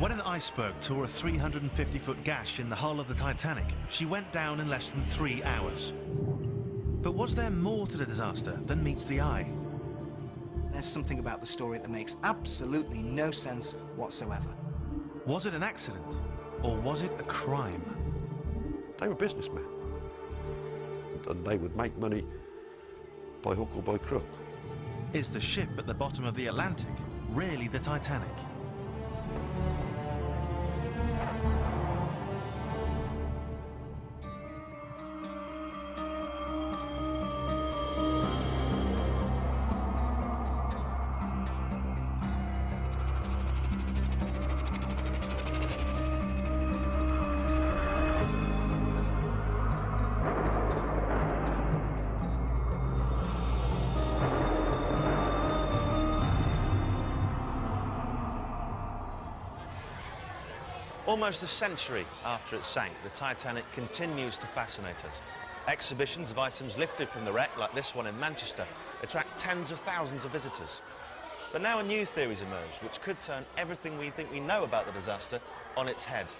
When an iceberg tore a 350-foot gash in the hull of the Titanic, she went down in less than 3 hours. But was there more to the disaster than meets the eye? There's something about the story that makes absolutely no sense whatsoever. Was it an accident, or was it a crime? They were businessmen, and they would make money by hook or by crook. Is the ship at the bottom of the Atlantic really the Titanic? Almost a century after it sank, the Titanic continues to fascinate us. Exhibitions of items lifted from the wreck, like this one in Manchester, attract tens of thousands of visitors. But now a new theory's emerged, which could turn everything we think we know about the disaster on its head.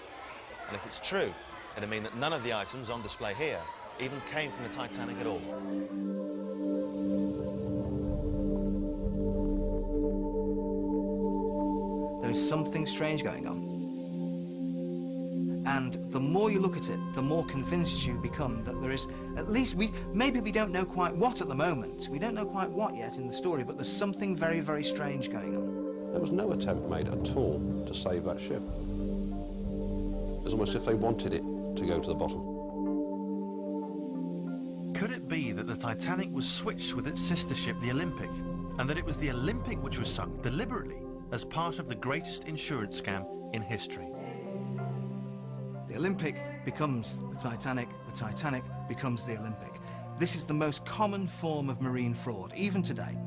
And if it's true, it'll mean that none of the items on display here even came from the Titanic at all. There is something strange going on. And the more you look at it, the more convinced you become that there is, at least maybe we don't know quite what at the moment. We don't know quite what yet in the story, but there's something very, very strange going on. There was no attempt made at all to save that ship. It was almost as if they wanted it to go to the bottom. Could it be that the Titanic was switched with its sister ship, the Olympic, and that it was the Olympic which was sunk deliberately as part of the greatest insurance scam in history? The Olympic becomes the Titanic becomes the Olympic. This is the most common form of marine fraud, even today.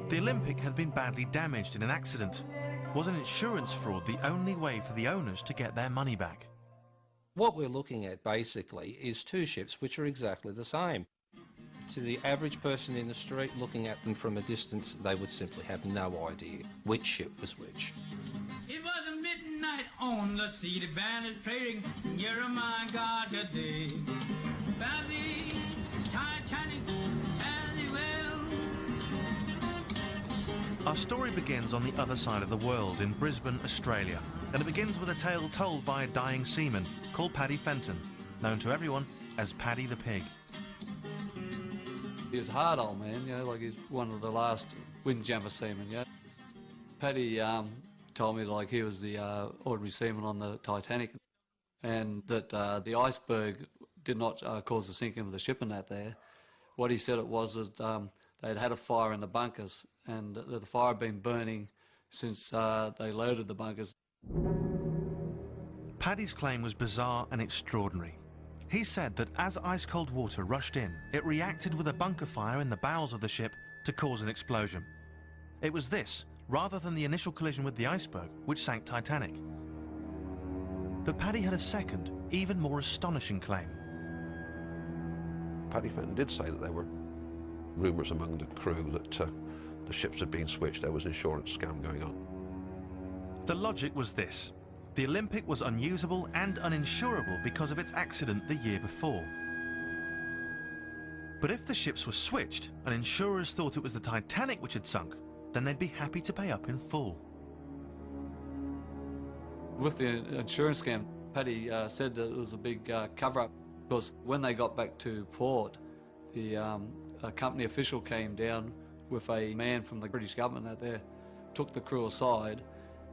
The Olympic had been badly damaged in an accident. Was an insurance fraud the only way for the owners to get their money back? What we're looking at basically is two ships which are exactly the same. To the average person in the street looking at them from a distance, they would simply have no idea which ship was which. It was a midnight on the sea, the band is playing, you're my God today. By the Titanic, very well. Our story begins on the other side of the world, in Brisbane, Australia, and it begins with a tale told by a dying seaman called Paddy Fenton, known to everyone as Paddy the Pig. He was a hard old man, you know, like he's one of the last windjammer seamen, you know. Paddy told me like he was the ordinary seaman on the Titanic, and that the iceberg did not cause the sinking of the ship and that there. What he said it was that they'd had a fire in the bunkers, and the fire had been burning since they loaded the bunkers. Paddy's claim was bizarre and extraordinary. He said that as ice-cold water rushed in, it reacted with a bunker fire in the bowels of the ship to cause an explosion. It was this, rather than the initial collision with the iceberg, which sank Titanic. But Paddy had a second, even more astonishing claim. Paddy Fenton did say that there were rumours among the crew that the ships had been switched, there was an insurance scam going on. The logic was this. The Olympic was unusable and uninsurable because of its accident the year before. But if the ships were switched and insurers thought it was the Titanic which had sunk, then they'd be happy to pay up in full. With the insurance scam, Paddy said that it was a big cover-up, because when they got back to port, the company official came down with a man from the British government out there, took the crew aside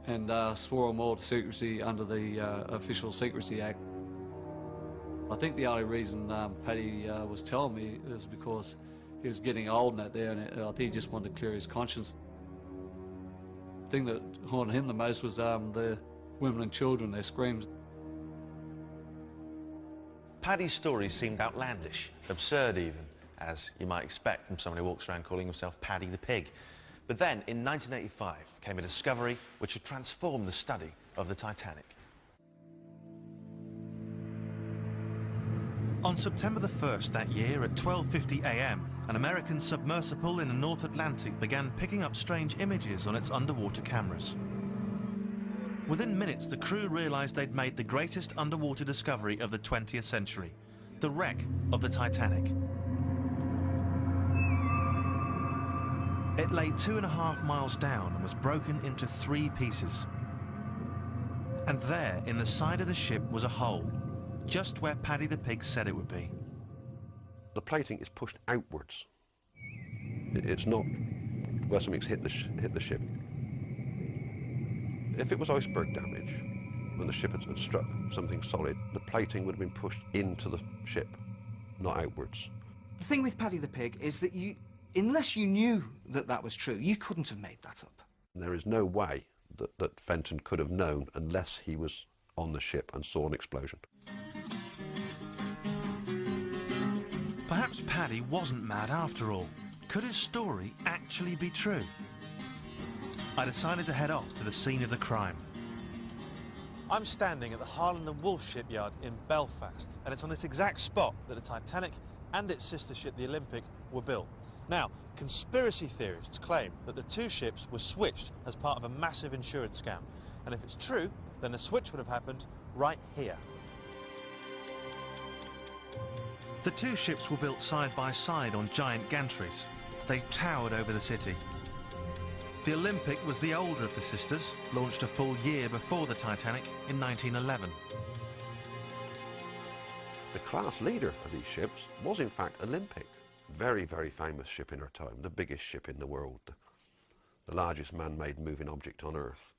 and swore them all to secrecy under the Official Secrecy Act. I think the only reason Paddy was telling me is because he was getting old and that there, and I think he just wanted to clear his conscience. The thing that haunted him the most was the women and children, their screams. Paddy's stories seemed outlandish, absurd even, as you might expect from someone who walks around calling himself Paddy the Pig. But then, in 1985, came a discovery which would transform the study of the Titanic. On September the 1st that year at 12:50 a.m, an American submersible in the North Atlantic began picking up strange images on its underwater cameras. Within minutes, the crew realised they'd made the greatest underwater discovery of the 20th century, the wreck of the Titanic. It lay 2.5 miles down and was broken into 3 pieces. And there, in the side of the ship, was a hole, just where Paddy the Pig said it would be. The plating is pushed outwards. It's not where something's hit the ship. If it was iceberg damage, when the ship had struck something solid, the plating would have been pushed into the ship, not outwards. The thing with Paddy the Pig is that unless you knew that that was true, you couldn't have made that up. There is no way that Fenton could have known unless he was on the ship and saw an explosion. Perhaps Paddy wasn't mad after all. Could his story actually be true? I decided to head off to the scene of the crime. I'm standing at the Harland and Wolff shipyard in Belfast, and it's on this exact spot that the Titanic and its sister ship, the Olympic, were built. Now, conspiracy theorists claim that the 2 ships were switched as part of a massive insurance scam. And if it's true, then the switch would have happened right here. The 2 ships were built side by side on giant gantries. They towered over the city. The Olympic was the older of the sisters, launched a full year before the Titanic in 1911. The class leader of these ships was in fact Olympic. Very, very famous ship in her time, the biggest ship in the world, the largest man-made moving object on Earth.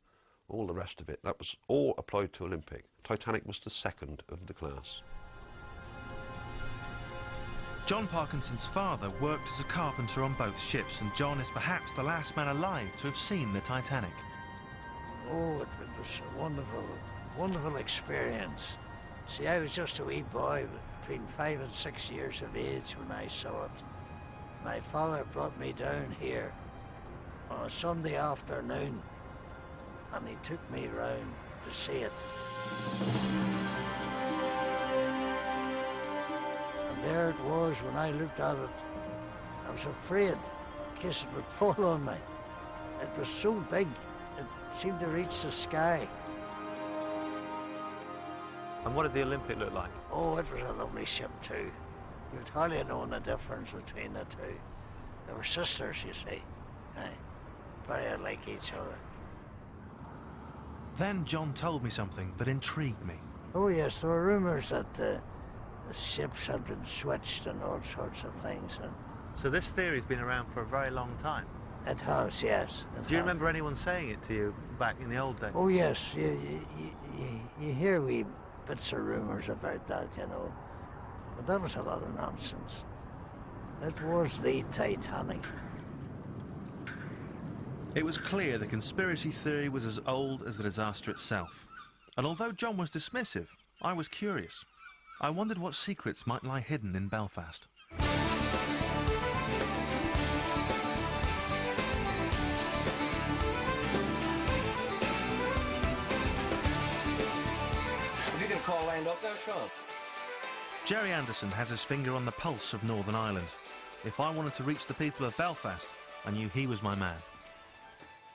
All the rest of it, that was all applied to Olympic. Titanic was the second of the class. John Parkinson's father worked as a carpenter on both ships, and John is perhaps the last man alive to have seen the Titanic. Oh, it was a wonderful, wonderful experience. See, I was just a wee boy, between 5 and 6 years of age when I saw it. My father brought me down here on a Sunday afternoon, and he took me round to see it. And there it was when I looked at it. I was afraid in case it would fall on me. It was so big, it seemed to reach the sky. And what did the Olympic look like? Oh, it was a lovely ship too. You'd hardly known the difference between the 2. They were sisters, you see. Aye. Very unlike each other. Then John told me something that intrigued me. Oh yes, there were rumours that the ships had been switched and all sorts of things. And So this theory's been around for a very long time. it has, yes. Do you remember anyone saying it to you back in the old days? Oh yes, you hear wee bits of rumours about that, you know. But that was a lot of nonsense. It was the Titanic. It was clear the conspiracy theory was as old as the disaster itself. And although John was dismissive, I was curious. I wondered what secrets might lie hidden in Belfast. Have you got a call lined up there, Sean? Jerry Anderson has his finger on the pulse of Northern Ireland. If I wanted to reach the people of Belfast, I knew he was my man.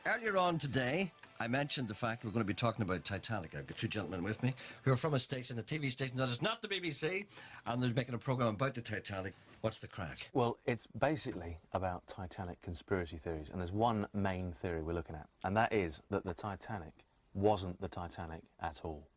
Earlier on today, I mentioned the fact we're going to be talking about Titanic. I've got 2 gentlemen with me who are from a station, a TV station that is not the BBC, and they're making a programme about the Titanic. What's the crack? Well, it's basically about Titanic conspiracy theories, and there's one main theory we're looking at, and that is that the Titanic wasn't the Titanic at all.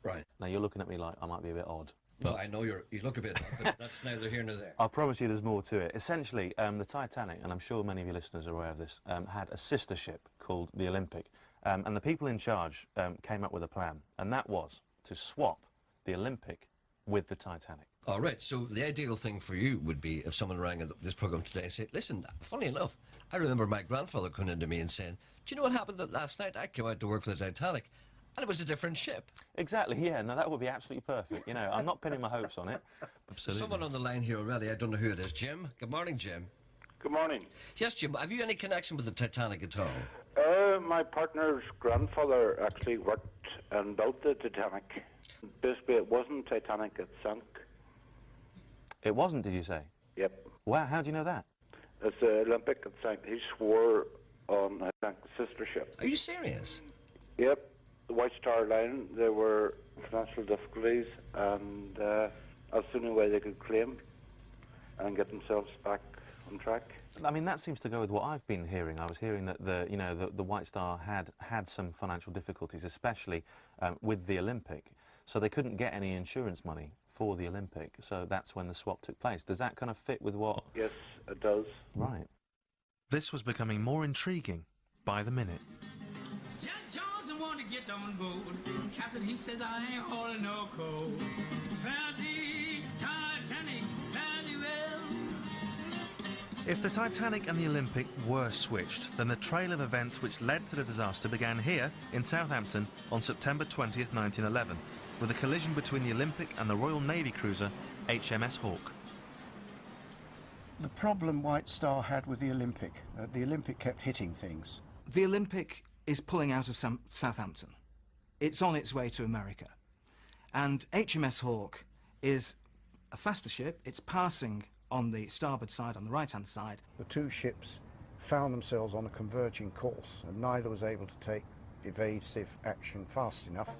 Right. Now, you're looking at me like I might be a bit odd. Well, I know you look a bit, but that's neither here nor there. I promise you there's more to it. Essentially, the Titanic, and I'm sure many of your listeners are aware of this, had a sister ship called the Olympic. And the people in charge came up with a plan, and that was to swap the Olympic with the Titanic. All right, so the ideal thing for you would be if someone rang this programme today and said, listen, funny enough, I remember my grandfather coming into me and saying, do you know what happened last night? I came out to work for the Titanic, and it was a different ship. Exactly, yeah. No, that would be absolutely perfect. You know, I'm not pinning my hopes on it. Absolutely. Someone on the line here already, I don't know who it is. Jim? Good morning, Jim. Good morning. Yes, Jim, have you any connection with the Titanic at all? My partner's grandfather actually worked and built the Titanic. Basically, it wasn't Titanic, it sank. It wasn't, did you say? Yep. Wow, how do you know that? It's the Olympic, it sank. He swore on, I think, the sister ship. Are you serious? Yep. White Star Line, there were financial difficulties, and that's the only way they could claim and get themselves back on track. I mean, that seems to go with what I've been hearing. I was hearing that the White Star had some financial difficulties, especially with the Olympic, so they couldn't get any insurance money for the Olympic, so that's when the swap took place. Does that kind of fit with what? Yes, it does. Right. This was becoming more intriguing by the minute. Jack Johnson wanted to get on board. Captain, he says I ain't hauling no coal. Found the Titanic very well. If the Titanic and the Olympic were switched, then the trail of events which led to the disaster began here in Southampton on September 20th, 1911, with a collision between the Olympic and the Royal Navy cruiser HMS Hawke. The problem White Star had with the Olympic kept hitting things. The Olympic is pulling out of Southampton. It's on its way to America. And HMS Hawke is a faster ship. It's passing on the starboard side, on the right-hand side. The two ships found themselves on a converging course, and neither was able to take evasive action fast enough.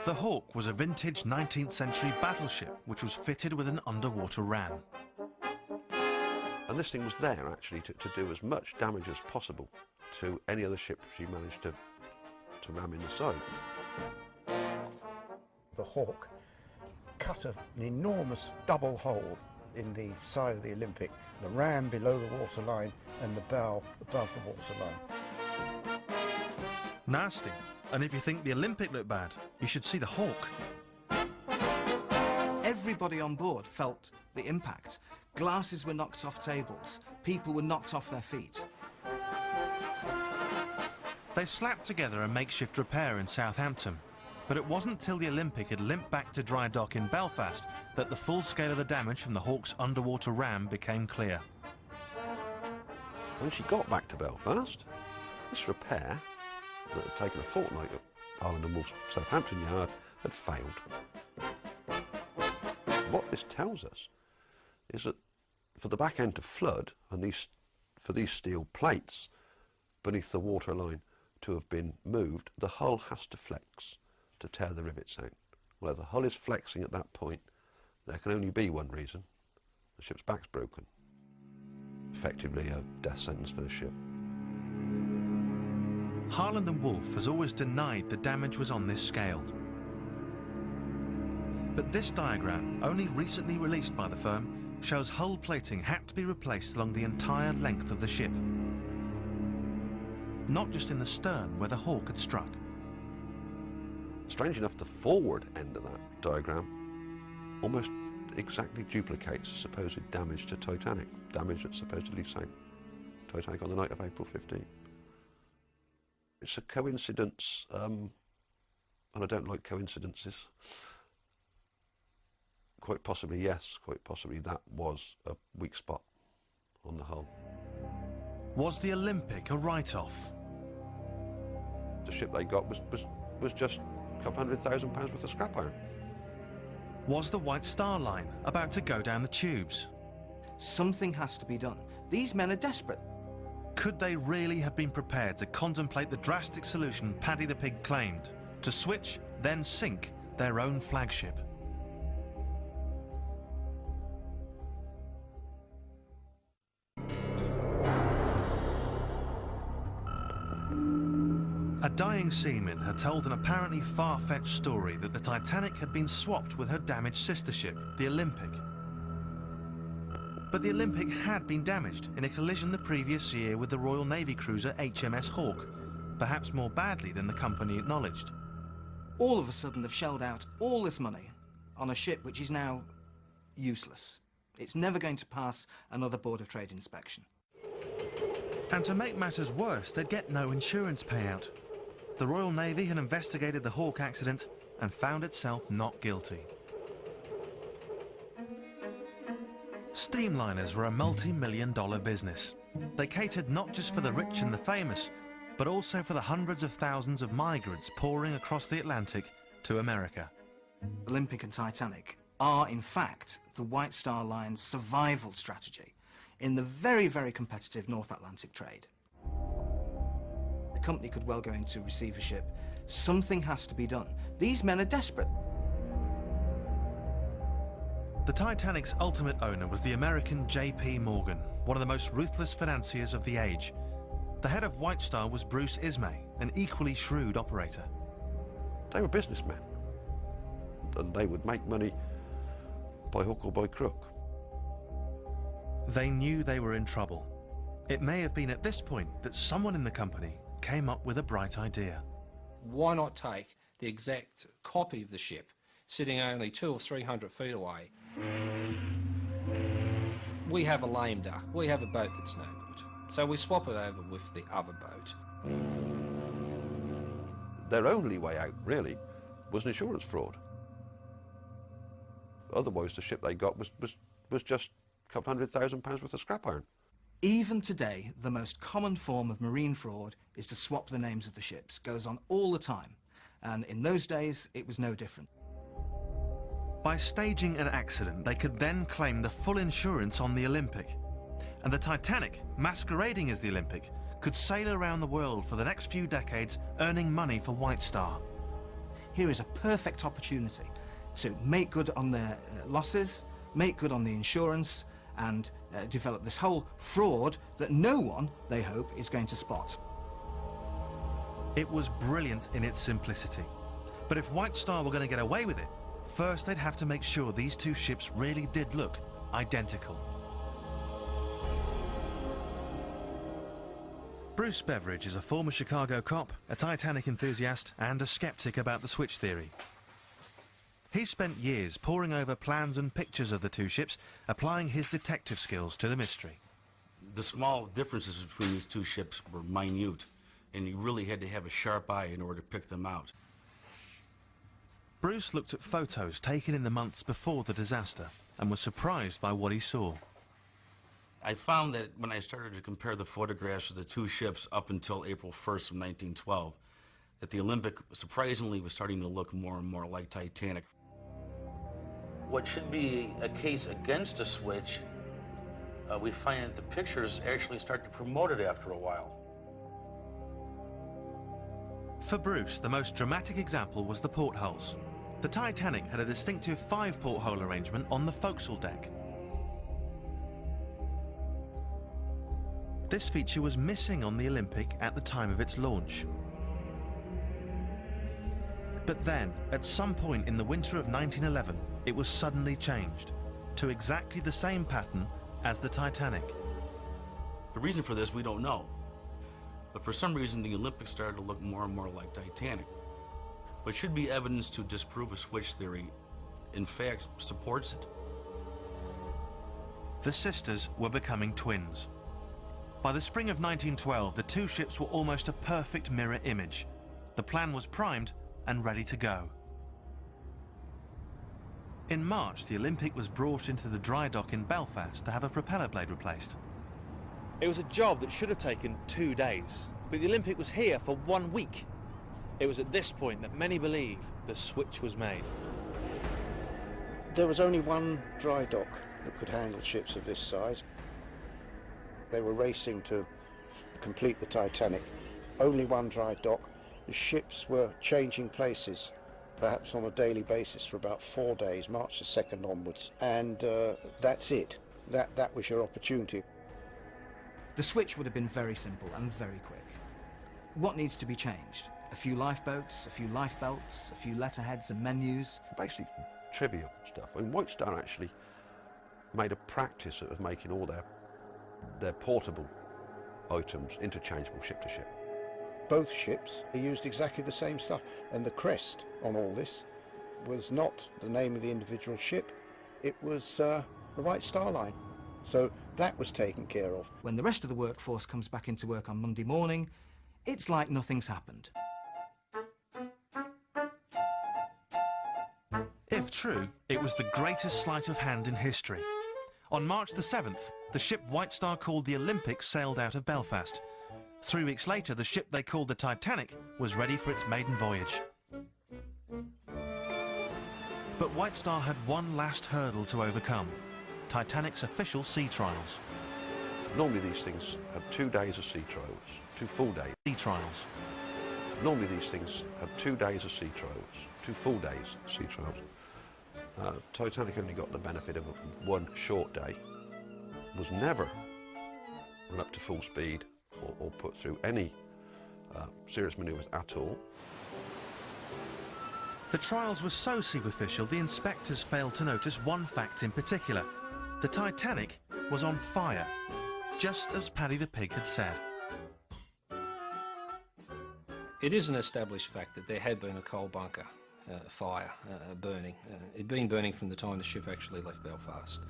The Hawke was a vintage 19th century battleship which was fitted with an underwater ram. And this thing was there, actually, to do as much damage as possible to any other ship she managed to ram in the side. The Hawke cut an enormous double hole in the side of the Olympic, the ram below the waterline and the bow above the waterline. Nasty. And if you think the Olympic looked bad, you should see the Hawke. Everybody on board felt the impact. Glasses were knocked off tables. People were knocked off their feet. They slapped together a makeshift repair in Southampton, but it wasn't till the Olympic had limped back to dry dock in Belfast that the full scale of the damage from the Hawke's underwater ram became clear. When she got back to Belfast, this repair, that had taken a fortnight at Harland and Wolff's Southampton yard, had failed. What this tells us is that for the back end to flood, and for these steel plates beneath the waterline to have been moved, the hull has to flex to tear the rivets out. Well, if the hull is flexing at that point, there can only be one reason: the ship's back's broken. Effectively a death sentence for the ship. Harland and Wolff has always denied the damage was on this scale. But this diagram, only recently released by the firm, shows hull plating had to be replaced along the entire length of the ship. Not just in the stern where the Hawke had struck. Strange enough, the forward end of that diagram almost exactly duplicates the supposed damage to Titanic, damage that supposedly sank Titanic on the night of April 15. It's a coincidence, and I don't like coincidences. Quite possibly, yes, quite possibly that was a weak spot on the hull. Was the Olympic a write-off? The ship they got was just a couple £100,000 worth of scrap iron. Was the White Star Line about to go down the tubes? Something has to be done. These men are desperate. Could they really have been prepared to contemplate the drastic solution Paddy the Pig claimed? To switch, then sink their own flagship? A dying seaman had told an apparently far-fetched story that the Titanic had been swapped with her damaged sister ship, the Olympic. But the Olympic had been damaged in a collision the previous year with the Royal Navy cruiser HMS Hawke, perhaps more badly than the company acknowledged. All of a sudden they've shelled out all this money on a ship which is now useless. It's never going to pass another Board of Trade inspection. And to make matters worse, they'd get no insurance payout. The Royal Navy had investigated the Hawke accident and found itself not guilty. Steamliners were a multi-million-dollar business. They catered not just for the rich and the famous, but also for the hundreds of thousands of migrants pouring across the Atlantic to America. Olympic and Titanic are, in fact, the White Star Line's survival strategy in the very, very competitive North Atlantic trade. The company could well go into receivership Something has to be done. These men are desperate. The Titanic's ultimate owner was the American J.P. Morgan, one of the most ruthless financiers of the age. The head of White Star was Bruce Ismay, an equally shrewd operator. They were businessmen, and they would make money by hook or by crook. They knew they were in trouble. It may have been at this point that someone in the company came up with a bright idea. Why not take the exact copy of the ship, sitting only 200 or 300 feet away? We have a lame duck. We have a boat that's no good. So we swap it over with the other boat. Their only way out, really, was an insurance fraud. Otherwise, the ship they got was just a couple £100,000 worth of scrap iron. Even today, the most common form of marine fraud is to swap the names of the ships. Goes on all the time. And in those days, it was no different. By staging an accident, they could then claim the full insurance on the Olympic. And the Titanic, masquerading as the Olympic, could sail around the world for the next few decades, earning money for White Star. Here is a perfect opportunity to make good on their losses, make good on the insurance, and develop this whole fraud that no one, they hope, is going to spot. It was brilliant in its simplicity. But if White Star were going to get away with it, first they'd have to make sure these two ships really did look identical. Bruce Beveridge is a former Chicago cop, a Titanic enthusiast, and a skeptic about the switch theory. He spent years poring over plans and pictures of the two ships, applying his detective skills to the mystery. The small differences between these two ships were minute, and you really had to have a sharp eye in order to pick them out. Bruce looked at photos taken in the months before the disaster and was surprised by what he saw. I found that when I started to compare the photographs of the two ships up until April 1st of 1912, that the Olympic surprisingly was starting to look more and more like Titanic. What should be a case against a switch, we find that the pictures actually start to promote it after a while. For Bruce, the most dramatic example was the portholes. The Titanic had a distinctive 5-porthole arrangement on the forecastle deck. This feature was missing on the Olympic at the time of its launch. But then, at some point in the winter of 1911, it was suddenly changed to exactly the same pattern as the Titanic. The reason for this, we don't know. But for some reason, the Olympic started to look more and more like Titanic. But should be evidence to disprove a switch theory, in fact, supports it. The sisters were becoming twins. By the spring of 1912, the two ships were almost a perfect mirror image. The plan was primed and ready to go. In March, the Olympic was brought into the dry dock in Belfast to have a propeller blade replaced. It was a job that should have taken 2 days, but the Olympic was here for 1 week. It was at this point that many believe the switch was made. There was only one dry dock that could handle ships of this size. They were racing to complete the Titanic. Only one dry dock. The ships were changing places, perhaps on a daily basis for about 4 days, March the 2nd onwards. And that's it. That was your opportunity. The switch would have been very simple and very quick. What needs to be changed? A few lifeboats, a few lifebelts, a few letterheads and menus. Basically trivial stuff. And White Star actually made a practice of making all their portable items interchangeable ship to ship. Both ships used exactly the same stuff, and the crest on all this was not the name of the individual ship, it was the White Star Line. So that was taken care of. When the rest of the workforce comes back into work on Monday morning, it's like nothing's happened. If true, it was the greatest sleight of hand in history. On March the 7th, the ship White Star called the Olympic sailed out of Belfast. 3 weeks later, the ship they called the Titanic was ready for its maiden voyage. But White Star had one last hurdle to overcome: Titanic's official sea trials. Normally these things have 2 days of sea trials, 2 full days. Sea trials. Normally these things had 2 days of sea trials, 2 full days of sea trials. Titanic only got the benefit of one short day, was never run up to full speed or put through any serious manoeuvres at all. The trials were so superficial, the inspectors failed to notice one fact in particular. The Titanic was on fire, just as Paddy the Pig had said. It is an established fact that there had been a coal bunker fire burning. It'd been burning from the time the ship actually left Belfast.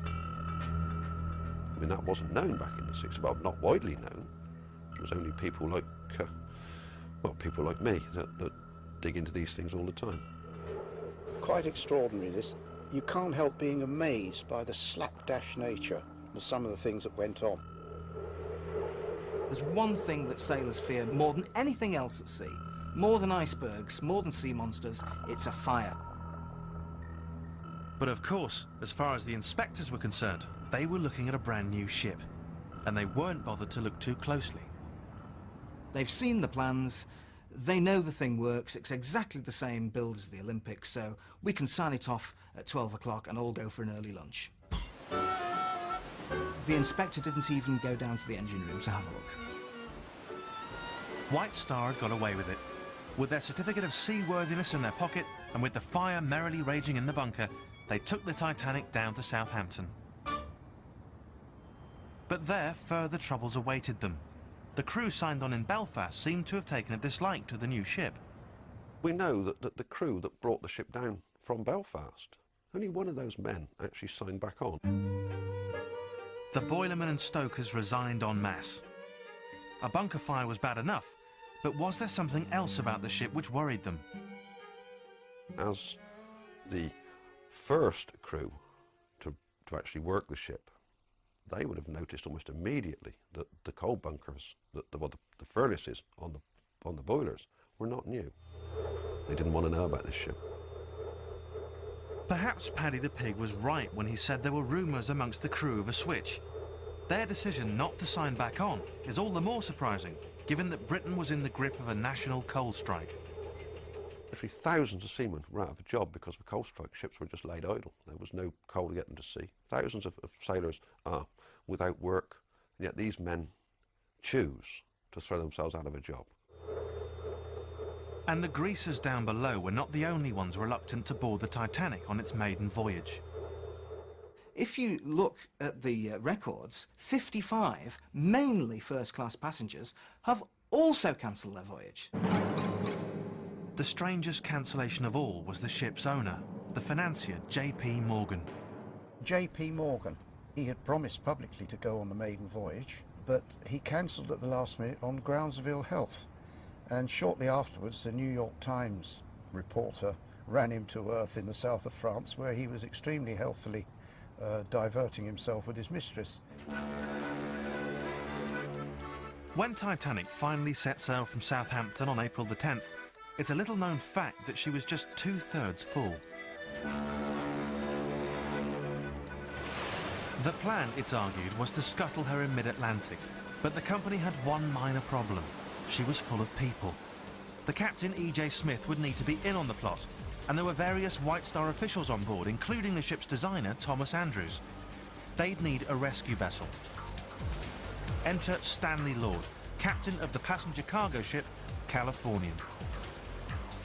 I mean, that wasn't known back in the 60s, well, not widely known. It was only people like, people like me that dig into these things all the time. Quite extraordinary, this. You can't help being amazed by the slapdash nature of some of the things that went on. There's one thing that sailors fear more than anything else at sea, more than icebergs, more than sea monsters, it's a fire. But of course, as far as the inspectors were concerned, they were looking at a brand new ship, and they weren't bothered to look too closely. They've seen the plans, they know the thing works, it's exactly the same build as the Olympic, so we can sign it off at 12 o'clock and all go for an early lunch. The inspector didn't even go down to the engine room to have a look. White Star had got away with it. With their certificate of seaworthiness in their pocket, and with the fire merrily raging in the bunker, they took the Titanic down to Southampton. But there, further troubles awaited them. The crew signed on in Belfast seemed to have taken a dislike to the new ship. We know that the crew that brought the ship down from Belfast, only one of those men actually signed back on. The boilermen and stokers resigned en masse. A bunker fire was bad enough, but was there something else about the ship which worried them? As the first crew to actually work the ship, they would have noticed almost immediately that the coal bunkers, the furnaces on the boilers, were not new. They didn't want to know about this ship. Perhaps Paddy the Pig was right when he said there were rumours amongst the crew of a switch. Their decision not to sign back on is all the more surprising, given that Britain was in the grip of a national coal strike. Literally thousands of seamen were out of a job because of a coal strike. Ships were just laid idle. There was no coal to get them to sea. Thousands of sailors are without work, and yet these men choose to throw themselves out of a job. And the greasers down below were not the only ones reluctant to board the Titanic on its maiden voyage. If you look at the records, 55, mainly first-class passengers, have also cancelled their voyage. The strangest cancellation of all was the ship's owner, the financier J.P. Morgan. J.P. Morgan, he had promised publicly to go on the maiden voyage, but he cancelled at the last minute on grounds of ill health. And shortly afterwards, the New York Times reporter ran him to earth in the south of France, where he was extremely healthily diverting himself with his mistress. When Titanic finally set sail from Southampton on April the 10th, it's a little-known fact that she was just 2/3 full. The plan, it's argued, was to scuttle her in mid-Atlantic, but the company had one minor problem. She was full of people. The captain, E.J. Smith, would need to be in on the plot, and there were various White Star officials on board, including the ship's designer, Thomas Andrews. They'd need a rescue vessel. Enter Stanley Lord, captain of the passenger cargo ship, Californian.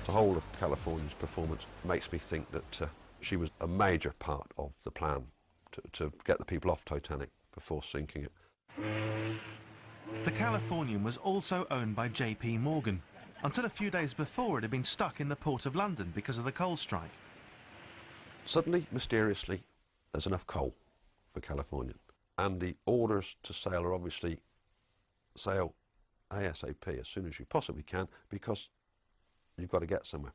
The whole of California's performance makes me think that she was a major part of the plan to get the people off Titanic before sinking it. The Californian was also owned by J.P. Morgan. Until a few days before, it had been stuck in the port of London because of the coal strike. Suddenly, mysteriously, there's enough coal for Californian. And the orders to sail are obviously sail ASAP as soon as you possibly can, because you've got to get somewhere.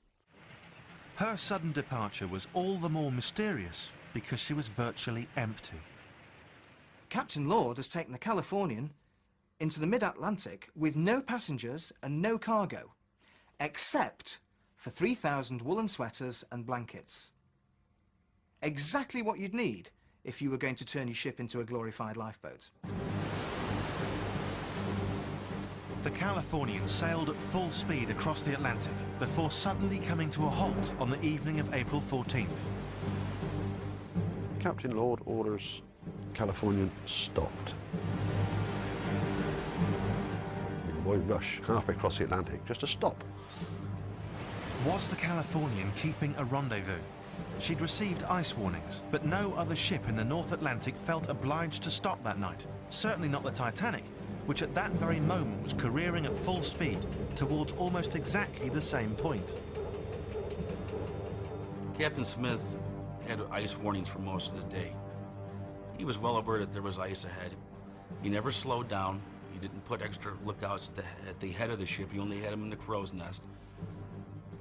Her sudden departure was all the more mysterious because she was virtually empty. Captain Lord has taken the Californian into the mid-Atlantic with no passengers and no cargo, except for 3,000 woolen sweaters and blankets. Exactly what you'd need if you were going to turn your ship into a glorified lifeboat. The Californian sailed at full speed across the Atlantic before suddenly coming to a halt on the evening of April 14th. Captain Lord orders Californian stopped. The boy rush halfway across the Atlantic just to stop. Was the Californian keeping a rendezvous? She'd received ice warnings, but no other ship in the North Atlantic felt obliged to stop that night. Certainly not the Titanic, which at that very moment was careering at full speed towards almost exactly the same point. Captain Smith had ice warnings for most of the day. He was well aware that there was ice ahead. He never slowed down. He didn't put extra lookouts at the head of the ship. He only had them in the crow's nest.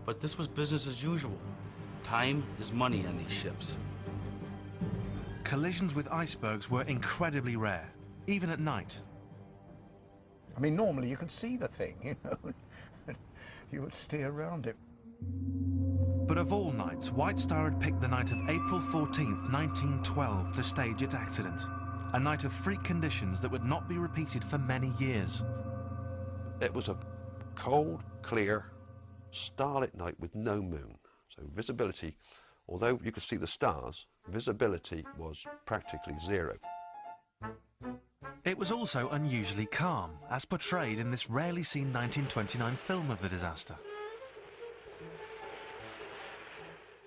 But this was business as usual. Time is money on these ships. Collisions with icebergs were incredibly rare, even at night. I mean, normally you can see the thing, you know, you would steer around it. But of all nights, White Star had picked the night of April 14th, 1912 to stage its accident. A night of freak conditions that would not be repeated for many years. It was a cold, clear, starlit night with no moon. So visibility, although you could see the stars, visibility was practically zero. It was also unusually calm, as portrayed in this rarely seen 1929 film of the disaster.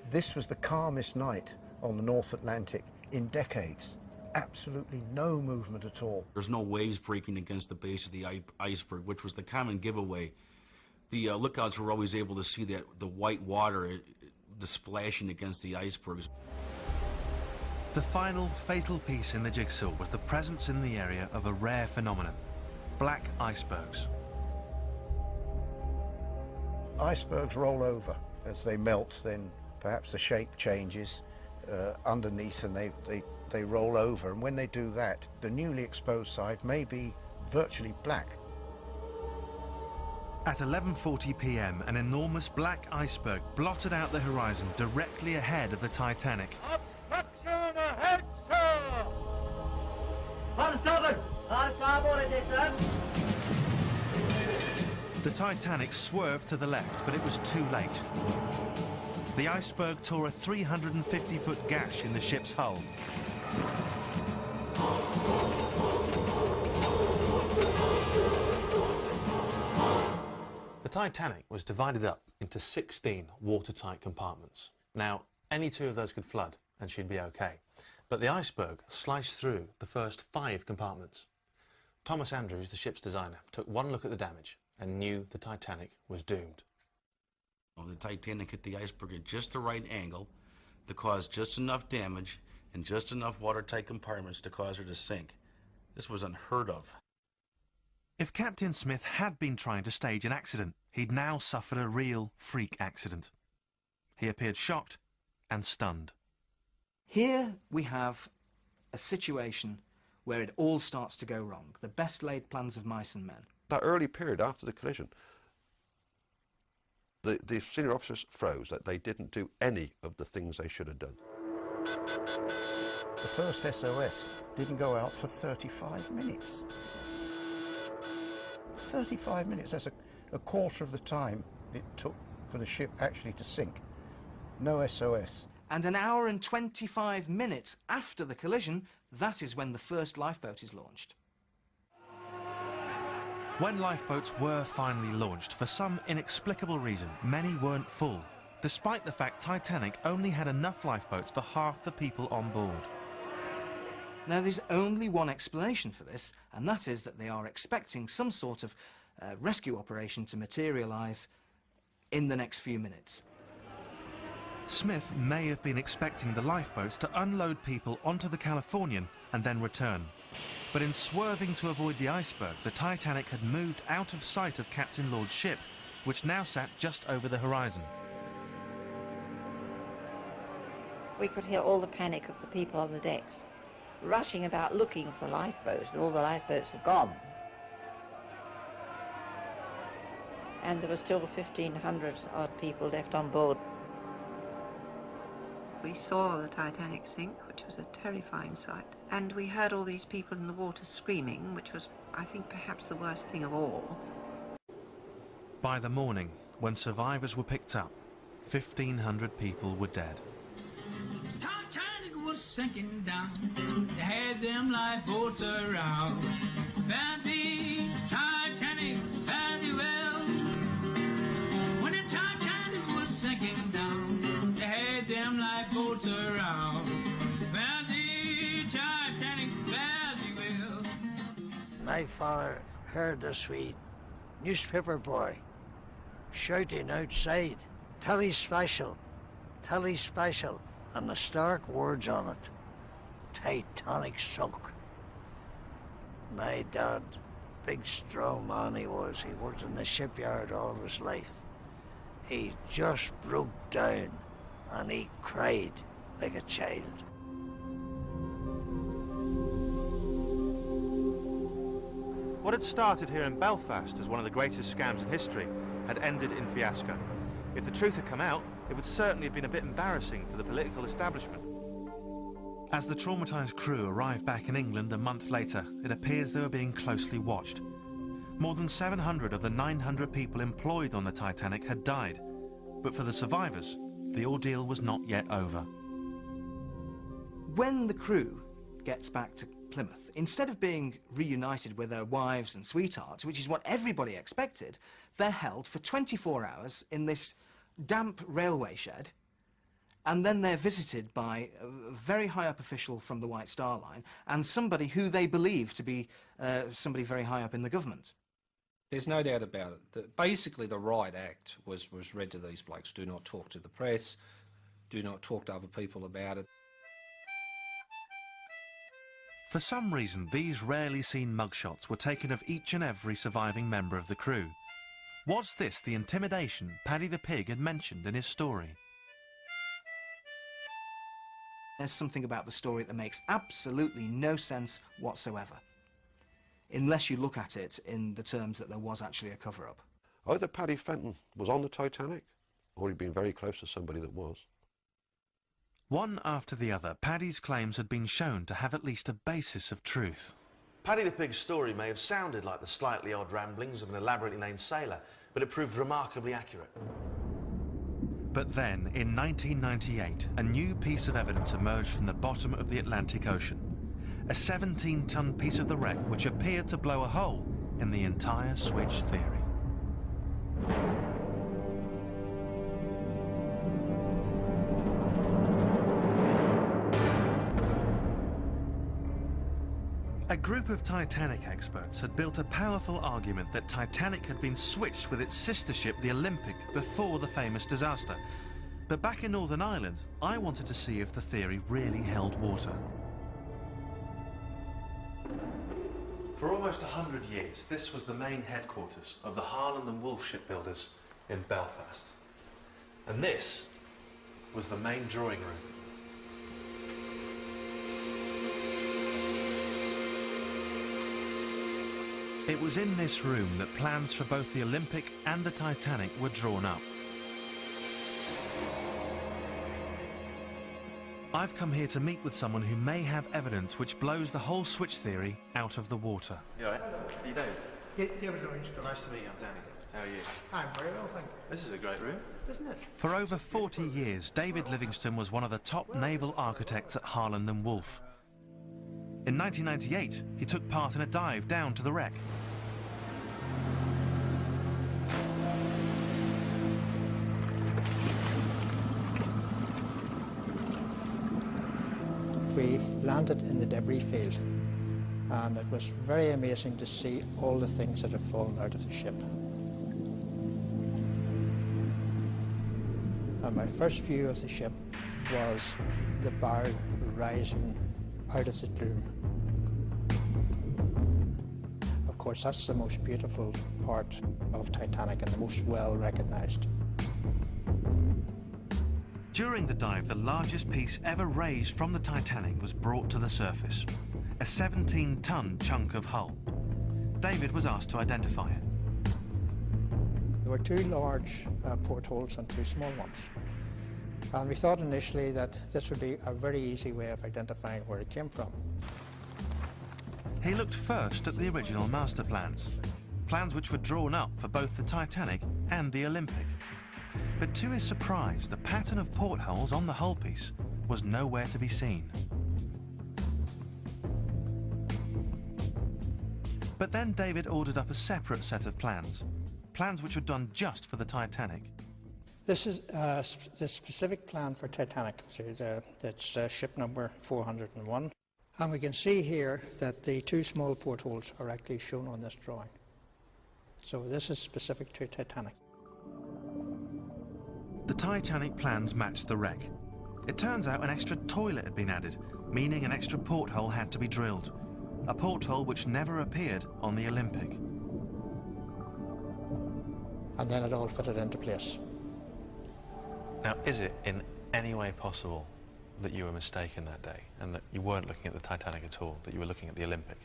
This was the calmest night on the North Atlantic in decades. Absolutely no movement at all. There's no waves breaking against the base of the iceberg, which was the common giveaway. The lookouts were always able to see the white water, the splashing against the icebergs. The final fatal piece in the jigsaw was the presence in the area of a rare phenomenon: black icebergs. Icebergs roll over. As they melt, then perhaps the shape changes underneath and they roll over. And when they do that, the newly exposed side may be virtually black. At 11:40 p.m, an enormous black iceberg blotted out the horizon directly ahead of the Titanic. Obstruction ahead, sir! On starboard! On starboard, it is, sir! The Titanic swerved to the left, but it was too late. The iceberg tore a 350-foot gash in the ship's hull. The Titanic was divided up into 16 watertight compartments. Now, any two of those could flood and she'd be okay. But the iceberg sliced through the first 5 compartments. Thomas Andrews, the ship's designer, took one look at the damage and knew the Titanic was doomed. The Titanic hit the iceberg at just the right angle to cause just enough damage and just enough watertight compartments to cause her to sink. This was unheard of. If Captain Smith had been trying to stage an accident, he'd now suffered a real freak accident. He appeared shocked and stunned. Here we have a situation where it all starts to go wrong. The best laid plans of mice and men. That early period after the collision, the senior officers froze that they didn't do any of the things they should have done. The first SOS didn't go out for 35 minutes. 35 minutes, that's a quarter of the time it took for the ship actually to sink. No SOS. And an hour and 25 minutes after the collision, that is when the first lifeboat is launched. When lifeboats were finally launched, for some inexplicable reason, many weren't full, despite the fact Titanic only had enough lifeboats for half the people on board. Now, there's only one explanation for this, and that is that they are expecting some sort of rescue operation to materialise in the next few minutes. Smith may have been expecting the lifeboats to unload people onto the Californian and then return. But in swerving to avoid the iceberg, the Titanic had moved out of sight of Captain Lord's ship, which now sat just over the horizon. We could hear all the panic of the people on the decks, rushing about looking for lifeboats, and all the lifeboats had gone. And there were still 1,500 odd people left on board. We saw the Titanic sink, which was a terrifying sight, and we heard all these people in the water screaming, which was, I think, perhaps the worst thing of all. By the morning, when survivors were picked up, 1,500 people were dead. Titanic was sinking down. They had them lifeboats around. Found the Titanic fairly well. When the Titanic was sinking down, they had them lifeboats around. Found the Titanic fairly well. My father heard the sweet newspaper boy shouting outside, "Telly special, telly special," and the stark words on it, "Titanic sunk." My dad, big strong man he was, he worked in the shipyard all his life. He just broke down and he cried like a child. What had started here in Belfast as one of the greatest scams in history had ended in fiasco. If the truth had come out, it would certainly have been a bit embarrassing for the political establishment. As the traumatised crew arrived back in England a month later, it appears they were being closely watched. More than 700 of the 900 people employed on the Titanic had died, but for the survivors, the ordeal was not yet over. When the crew gets back to Plymouth, instead of being reunited with their wives and sweethearts, which is what everybody expected, they're held for 24 hours in this damp railway shed, and then they're visited by a very high-up official from the White Star Line and somebody who they believe to be somebody very high up in the government. There's no doubt about it. Basically, the Riot Act was read to these blokes. Do not talk to the press. Do not talk to other people about it. For some reason, these rarely seen mugshots were taken of each and every surviving member of the crew. Was this the intimidation Paddy the Pig had mentioned in his story? There's something about the story that makes absolutely no sense whatsoever, unless you look at it in the terms that there was actually a cover-up. Either Paddy Fenton was on the Titanic, or he'd been very close to somebody that was. One after the other, Paddy's claims had been shown to have at least a basis of truth. Paddy the Pig's story may have sounded like the slightly odd ramblings of an elaborately named sailor, but it proved remarkably accurate. But then, in 1998, a new piece of evidence emerged from the bottom of the Atlantic Ocean. A 17-ton piece of the wreck which appeared to blow a hole in the entire switch theory. A group of Titanic experts had built a powerful argument that Titanic had been switched with its sister ship, the Olympic, before the famous disaster. But back in Northern Ireland, I wanted to see if the theory really held water. For almost 100 years, this was the main headquarters of the Harland and Wolff shipbuilders in Belfast. And this was the main drawing room. It was in this room that plans for both the Olympic and the Titanic were drawn up. I've come here to meet with someone who may have evidence which blows the whole switch theory out of the water. You all right? Are you Dave? David Lawrence. Nice to meet you. I'm Danny. How are you? I'm very well, thank you. This is a great room. Isn't it? For over 40 years, David Livingston was one of the top naval architects at Harland and Wolff. In 1998, he took part in a dive down to the wreck. We landed in the debris field, and it was very amazing to see all the things that had fallen out of the ship. And my first view of the ship was the bow rising out of the gloom. Of course, that's the most beautiful part of Titanic and the most well recognized. During the dive, the largest piece ever raised from the Titanic was brought to the surface. A 17-ton chunk of hull. David was asked to identify it. There were two large portholes and two small ones. And we thought initially that this would be a very easy way of identifying where it came from. He looked first at the original master plans. plans which were drawn up for both the Titanic and the Olympic. But to his surprise, the pattern of portholes on the hull piece was nowhere to be seen. But then David ordered up a separate set of plans which were done just for the Titanic. This is the specific plan for Titanic. So that's ship number 401. And we can see here that the two small portholes are actually shown on this drawing. So this is specific to Titanic. The Titanic plans matched the wreck. It turns out an extra toilet had been added, meaning an extra porthole had to be drilled. A porthole which never appeared on the Olympic. And then it all fitted into place. Now, is it in any way possible that you were mistaken that day and that you weren't looking at the Titanic at all, that you were looking at the Olympic?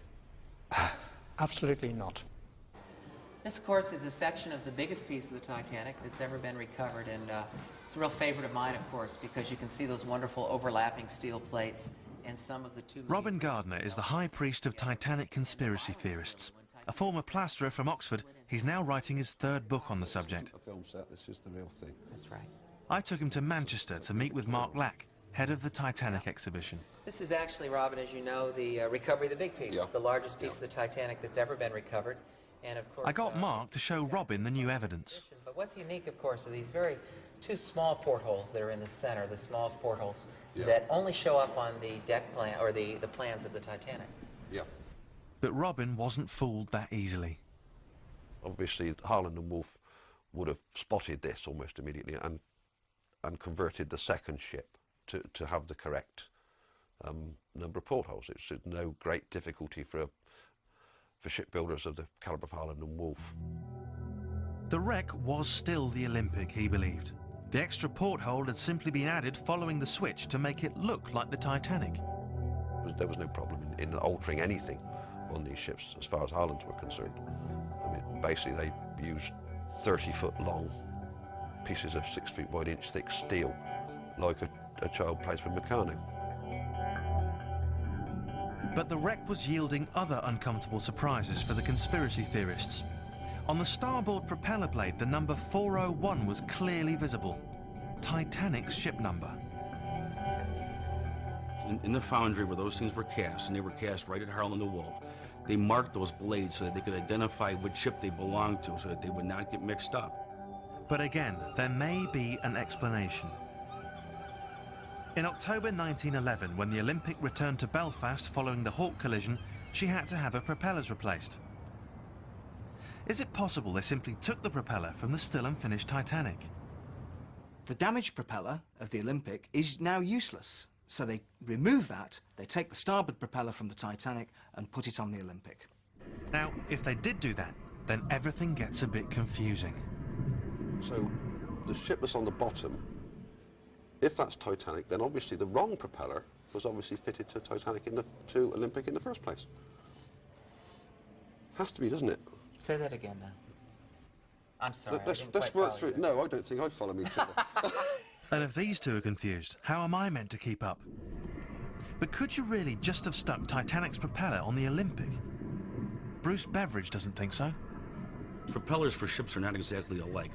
Absolutely not. This, of course, is a section of the biggest piece of the Titanic that's ever been recovered, and it's a real favorite of mine, of course, because you can see those wonderful overlapping steel plates and some of the two... Robin Gardner is the high priest of Titanic conspiracy theorists. A former plasterer from Oxford, he's now writing his third book on the subject. A film set, this is the real thing. That's right. I took him to Manchester to meet with Mark Lack, head of the Titanic exhibition. This is actually, Robin, as you know, the recovery of the big piece, the largest piece of the Titanic that's ever been recovered. And of course, I got Mark to show Robin the new evidence. But what's unique, of course, are these two small portholes that are in the center, the smallest portholes, that only show up on the deck plan, or the plans of the Titanic. Yeah. But Robin wasn't fooled that easily. Obviously, Harland and Wolff would have spotted this almost immediately and converted the second ship to have the correct number of portholes. It's no great difficulty for shipbuilders of the calibre of Harland and Wolff. The wreck was still the Olympic, he believed. The extra porthole had simply been added following the switch to make it look like the Titanic. There was no problem in altering anything on these ships as far as Harlands were concerned. I mean, basically they used 30-foot long pieces of 6 feet wide, inch thick steel, like a child plays with Meccano. But the wreck was yielding other uncomfortable surprises for the conspiracy theorists. On the starboard propeller blade, the number 401 was clearly visible. Titanic's ship number. In the foundry where those things were cast, and they were cast right at Harland and Wolff, they marked those blades so that they could identify which ship they belonged to, so that they would not get mixed up. But again, there may be an explanation. In October 1911, when the Olympic returned to Belfast following the Hawke collision, she had to have her propellers replaced. Is it possible they simply took the propeller from the still unfinished Titanic? The damaged propeller of the Olympic is now useless, so they remove that, they take the starboard propeller from the Titanic and put it on the Olympic. Now, if they did do that, then everything gets a bit confusing. So, the ship that's on the bottom, if that's Titanic, then obviously the wrong propeller was obviously fitted to Titanic to Olympic in the first place. Has to be, doesn't it? Say that again now. I'm sorry. Let's work through it. No, I don't think I'd follow me through that. And if these two are confused, how am I meant to keep up? But could you really just have stuck Titanic's propeller on the Olympic? Bruce Beveridge doesn't think so. Propellers for ships are not exactly alike.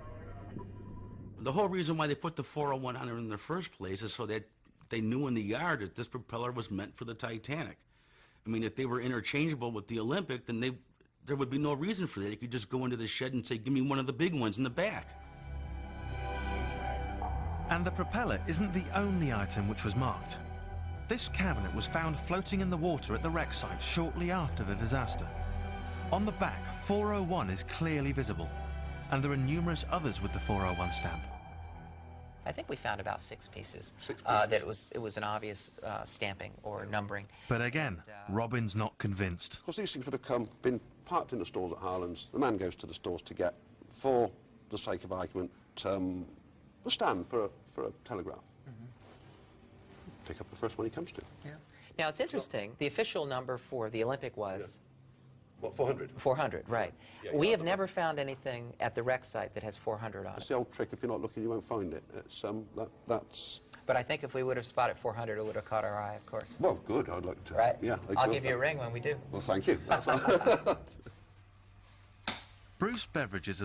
The whole reason why they put the 401 on it in the first place is so that they knew in the yard that this propeller was meant for the Titanic. I mean, if they were interchangeable with the Olympic, then there would be no reason for that. You could just go into the shed and say, give me one of the big ones in the back. And the propeller isn't the only item which was marked. This cabinet was found floating in the water at the wreck site shortly after the disaster. On the back, 401 is clearly visible, and there are numerous others with the 401 stamp. I think we found about 6 pieces. That it was an obvious stamping or numbering. But again, Robin's not convinced. Of course, these things would have been parked in the stores at Harlands. The man goes to the stores to get, for the sake of argument, a stand for a telegraph. Pick up the first one he comes to. Yeah. Now, it's interesting. The official number for the Olympic was... What, 400? 400, right. Yeah, we have never found anything at the wreck site that has 400 on it. That's the old trick. If you're not looking, you won't find it. It's, that's... But I think if we would have spotted 400, it would have caught our eye, of course. Well, good. I'd like to. Right? Yeah. I'll give you a ring when we do. Well, thank you. Bruce Beveridge's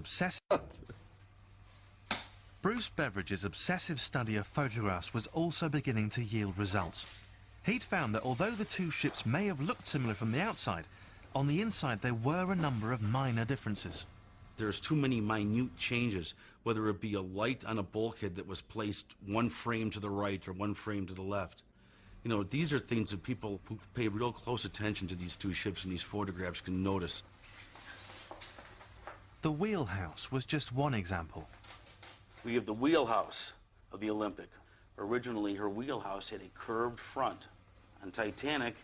obsessive study of photographs was also beginning to yield results. He'd found that although the two ships may have looked similar from the outside, on the inside there were a number of minor differences. There's too many minute changes, whether it be a light on a bulkhead that was placed one frame to the right or one frame to the left. You know, these are things that people who pay real close attention to these two ships and these photographs can notice. The wheelhouse was just one example. We have the wheelhouse of the Olympic. Originally, her wheelhouse had a curved front. On Titanic,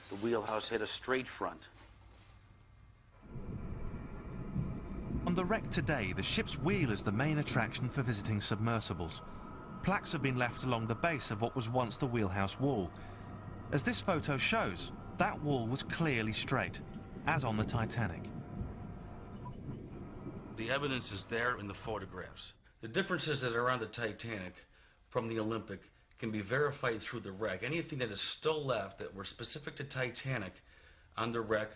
the wheelhouse had a straight front. On the wreck today, the ship's wheel is the main attraction for visiting submersibles. Plaques have been left along the base of what was once the wheelhouse wall. As this photo shows, that wall was clearly straight, as on the Titanic. The evidence is there in the photographs. The differences that are on the Titanic from the Olympic can be verified through the wreck. Anything that is still left that were specific to Titanic on the wreck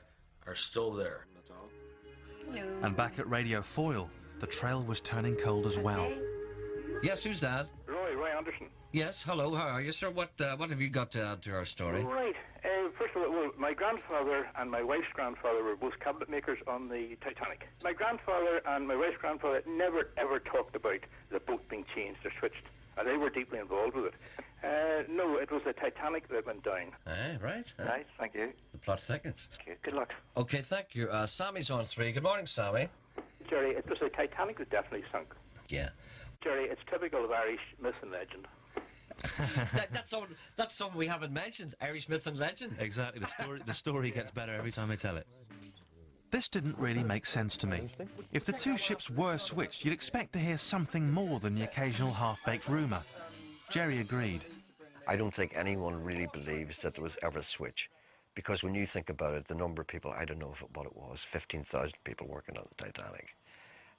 are still there. Hello. And back at Radio Foyle, the trail was turning cold as well. Yes, who's that? Roy Anderson. Yes, hello, how are you, sir? What have you got to add to our story? Right. First of all, well, my grandfather and my wife's grandfather were both cabinet makers on the Titanic. My grandfather and my wife's grandfather never, ever talked about the boat being changed or switched. They were deeply involved with it. No, it was the Titanic that went down. Right. Right, thank you. The plot thickens. Okay, good luck. Okay, thank you. Sammy's on 3. Good morning, Sammy. Jerry, it was the Titanic that definitely sunk. Yeah. Jerry, it's typical of Irish myth and legend. That's something we haven't mentioned, Irish myth and legend. Exactly, the story gets better every time I tell it. This didn't really make sense to me. If the two ships were switched, you'd expect to hear something more than the occasional half-baked rumour. Jerry agreed. I don't think anyone really believes that there was ever a switch, because when you think about it, the number of people, I don't know what it was, 15,000 people working on the Titanic.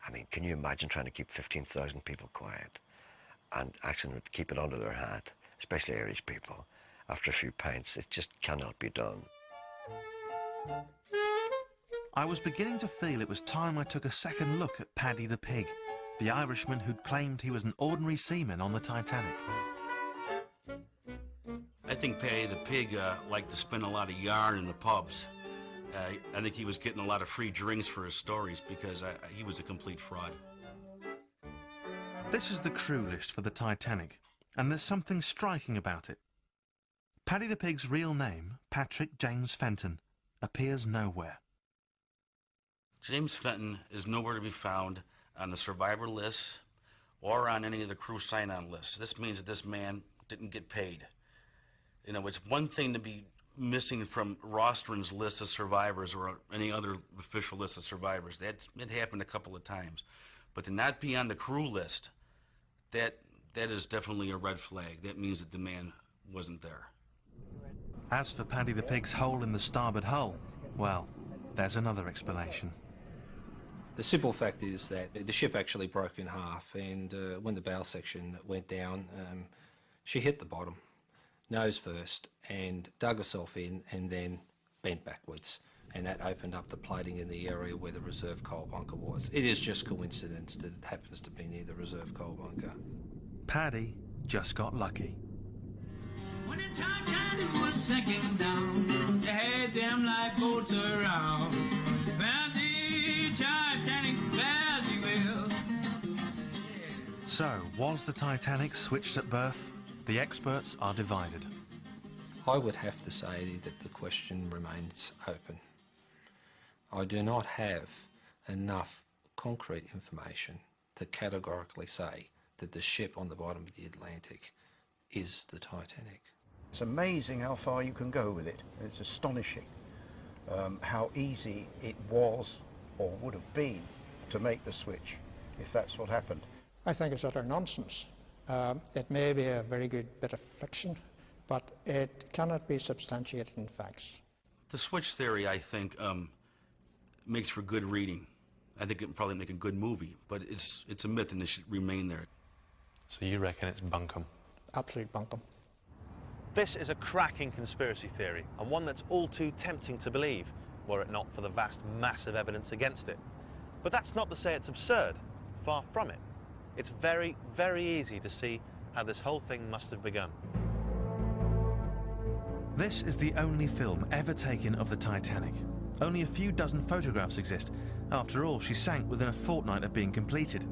I mean, can you imagine trying to keep 15,000 people quiet and actually keep it under their hat, especially Irish people, after a few pints? It just cannot be done. I was beginning to feel it was time I took a second look at Paddy the Pig, the Irishman who'd claimed he was an ordinary seaman on the Titanic. I think Paddy the Pig liked to spin a lot of yarn in the pubs. I think he was getting a lot of free drinks for his stories because he was a complete fraud. This is the crew list for the Titanic, and there's something striking about it. Paddy the Pig's real name, Patrick James Fenton, appears nowhere. James Fenton is nowhere to be found on the survivor list or on any of the crew sign-on lists. This means that this man didn't get paid. You know, it's one thing to be missing from Rostron's list of survivors or any other official list of survivors. It happened a couple of times. But to not be on the crew list, that is definitely a red flag. That means that the man wasn't there. As for Paddy the Pig's hole in the starboard hull, well, there's another explanation. The simple fact is that the ship actually broke in half, and when the bow section went down, she hit the bottom, nose first, and dug herself in and then bent backwards. And that opened up the plating in the area where the reserve coal bunker was. It is just coincidence that it happens to be near the reserve coal bunker. Paddy just got lucky. When the Titanic was sinking down, they had them lifeboats around. Found the Titanic very well. So, was the Titanic switched at birth? The experts are divided. I would have to say that the question remains open. I do not have enough concrete information to categorically say that the ship on the bottom of the Atlantic is the Titanic. It's amazing how far you can go with it. It's astonishing how easy it was or would have been to make the switch if that's what happened. I think it's utter nonsense. It may be a very good bit of fiction, but it cannot be substantiated in facts. The switch theory, I think, makes for good reading. I think it would probably make a good movie, but it's a myth and it should remain there. So you reckon it's bunkum? Absolute bunkum. This is a cracking conspiracy theory, and one that's all too tempting to believe, were it not for the vast, massive evidence against it. But that's not to say it's absurd. Far from it. It's very, very easy to see how this whole thing must have begun. This is the only film ever taken of the Titanic. Only a few dozen photographs exist. After all, she sank within a fortnight of being completed.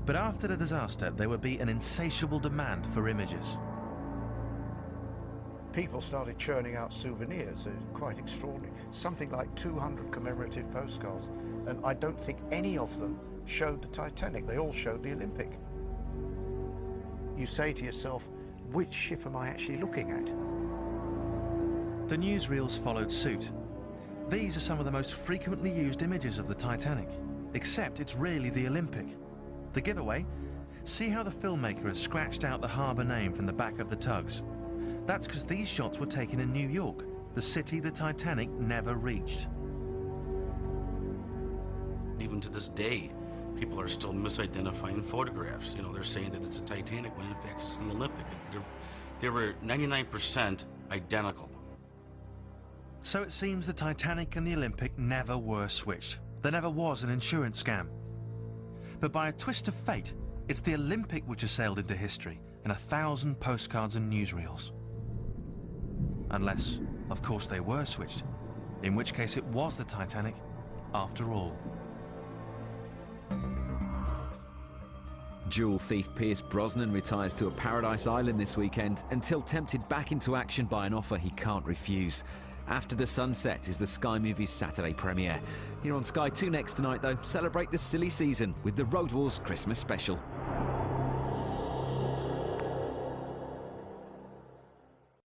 But after the disaster, there would be an insatiable demand for images. People started churning out souvenirs, quite extraordinary. Something like 200 commemorative postcards, and I don't think any of them showed the Titanic. They all showed the Olympic. You say to yourself, which ship am I actually looking at? The newsreels followed suit. These are some of the most frequently used images of the Titanic, except it's really the Olympic. The giveaway? See how the filmmaker has scratched out the harbour name from the back of the tugs. That's because these shots were taken in New York, the city the Titanic never reached. Even to this day, people are still misidentifying photographs. You know, they're saying that it's a Titanic when in fact it's the Olympic. They were 99% identical. So it seems the Titanic and the Olympic never were switched. There never was an insurance scam. But by a twist of fate, it's the Olympic which has sailed into history in 1,000 postcards and newsreels. Unless, of course, they were switched, in which case it was the Titanic after all. Jewel thief Pierce Brosnan retires to a paradise island this weekend until tempted back into action by an offer he can't refuse. After the Sunset is the Sky Movies Saturday premiere. Here on Sky 2 next tonight, though, celebrate the silly season with the Road Wars Christmas special.